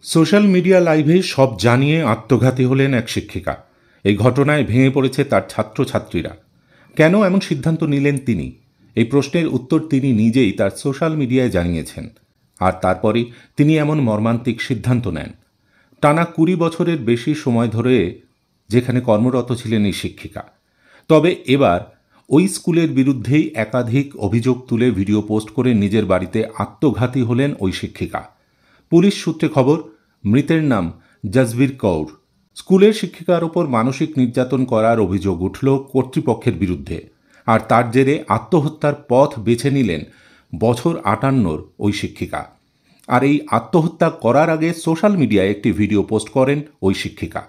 Social media লাইভে সব জানিয়ে আত্মঘাতী হলেন এক শিক্ষিকা। এই ঘটনায় ভেঙে পড়েছে তার ছাত্রছাত্রীরা। কেন এমন সিদ্ধান্ত নিলেন তিনি? এই প্রশ্নের উত্তর তিনি নিজেই তার সোশ্যাল মিডিয়ায় জানিয়েছেন। আর তারপরই তিনি এমন মর্মান্তিক সিদ্ধান্ত নেন। টানা ২০ বছরের বেশি সময় ধরে যেখানে কর্মরত ছিলেন এই শিক্ষিকা। তবে এবার ওই স্কুলের বিরুদ্ধেই একাধিক অভিযোগ তুলে ভিডিও পোস্ট করে নিজের বাড়িতে আত্মঘাতী হলেন ওই শিক্ষিকা। পুলিশ সূত্রে খবর, মৃতের নাম জসবীর কৌর। স্কুলের শিক্ষিকার ওপর মানসিক নির্যাতন করার অভিযোগ উঠল কর্তৃপক্ষের বিরুদ্ধে। আর তার জেরে আত্মহত্যার পথ বেছে নিলেন বছর ৫৮-র ওই শিক্ষিকা। আর এই আত্মহত্যা করার আগে সোশ্যাল মিডিয়ায় একটি ভিডিও পোস্ট করেন ওই শিক্ষিকা,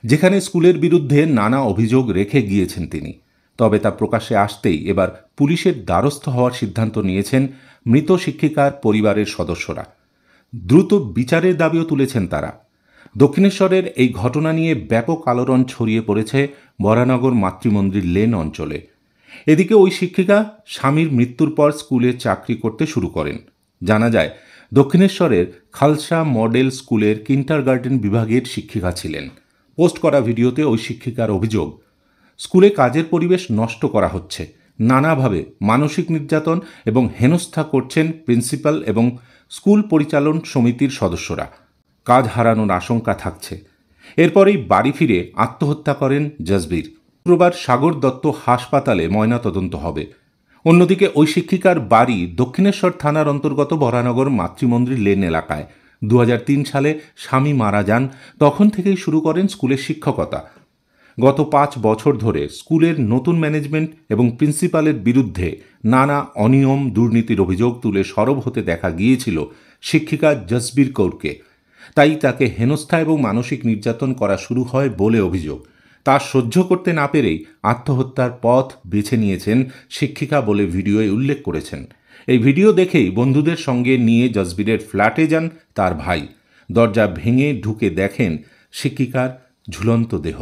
যেখানে স্কুলের বিরুদ্ধে নানা অভিযোগ রেখে গিয়েছেন তিনি। তবে তা প্রকাশ্যে আসতেই এবার পুলিশের দ্বারস্থ হওয়ার সিদ্ধান্ত নিয়েছেন মৃত শিক্ষিকার পরিবারের সদস্যরা। দ্রুত বিচারের দাবিও তুলেছেন তারা। দক্ষিণেশ্বরের এই ঘটনা নিয়ে ব্যাপক আলোড়ন ছড়িয়ে পড়েছে বরানগর মাতৃমন্দির লেন অঞ্চলে। এদিকে ওই শিক্ষিকা স্বামীর মৃত্যুর পর স্কুলে চাকরি করতে শুরু করেন। জানা যায়, দক্ষিণেশ্বরের খালসা মডেল স্কুলের কিন্ডারগার্টেন বিভাগের শিক্ষিকা ছিলেন। পোস্ট করা ভিডিওতে ওই শিক্ষিকার অভিযোগ, স্কুলে কাজের পরিবেশ নষ্ট করা হচ্ছে, নানাভাবে মানসিক নির্যাতন এবং হেনস্থা করছেন প্রিন্সিপাল এবং স্কুল পরিচালন সমিতির সদস্যরা। কাজ হারানোর আশঙ্কা থাকছে। এরপরেই বাড়ি ফিরে আত্মহত্যা করেন জসবীর। শুক্রবার সাগর দত্ত হাসপাতালে ময়নাতদন্ত হবে। অন্যদিকে ওই শিক্ষিকার বাড়ি দক্ষিণেশ্বর থানার অন্তর্গত বরানগর মাতৃমন্দির লেন এলাকায়। ২০০৩ সালে স্বামী মারা যান। তখন থেকেই শুরু করেন স্কুলের শিক্ষকতা। গত ৫ বছর ধরে স্কুলের নতুন ম্যানেজমেন্ট এবং প্রিন্সিপালের বিরুদ্ধে নানা অনিয়ম দুর্নীতির অভিযোগ তুলে সরব হতে দেখা গিয়েছিল শিক্ষিকা জসবীর কৌরকে। তাই তাকে হেনস্থা এবং মানসিক নির্যাতন করা শুরু হয় বলে অভিযোগ। তা সহ্য করতে না পেরেই আত্মহত্যার পথ বেছে নিয়েছেন শিক্ষিকা বলে ভিডিওয়ে উল্লেখ করেছেন। এই ভিডিও দেখেই বন্ধুদের সঙ্গে নিয়ে জসবীরের ফ্ল্যাটে যান তার ভাই। দরজা ভেঙে ঢুকে দেখেন শিক্ষিকার ঝুলন্ত দেহ।